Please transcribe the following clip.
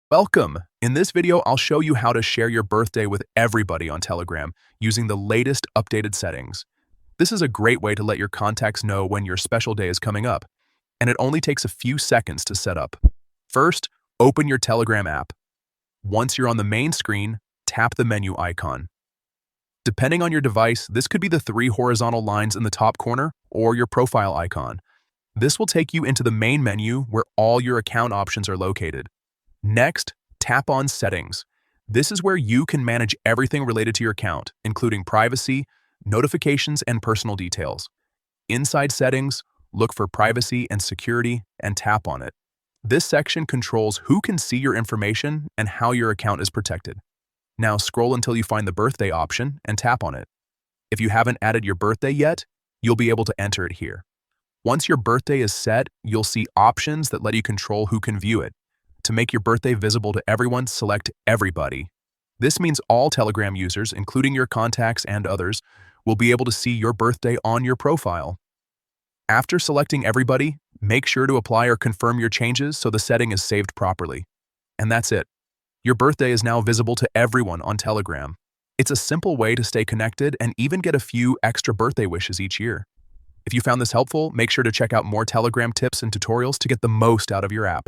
Welcome! In this video, I'll show you how to share your birthday with everybody on Telegram using the latest updated settings. This is a great way to let your contacts know when your special day is coming up, and it only takes a few seconds to set up. First, open your Telegram app. Once you're on the main screen, tap the menu icon. Depending on your device, this could be the three horizontal lines in the top corner or your profile icon. This will take you into the main menu where all your account options are located. Next, tap on Settings. This is where you can manage everything related to your account, including privacy, notifications, and personal details. Inside Settings, look for Privacy and Security and tap on it. This section controls who can see your information and how your account is protected. Now scroll until you find the birthday option and tap on it. If you haven't added your birthday yet, you'll be able to enter it here. Once your birthday is set, you'll see options that let you control who can view it. To make your birthday visible to everyone, select Everybody. This means all Telegram users, including your contacts and others, will be able to see your birthday on your profile. After selecting Everybody, make sure to apply or confirm your changes so the setting is saved properly. And that's it. Your birthday is now visible to everyone on Telegram. It's a simple way to stay connected and even get a few extra birthday wishes each year. If you found this helpful, make sure to check out more Telegram tips and tutorials to get the most out of your app.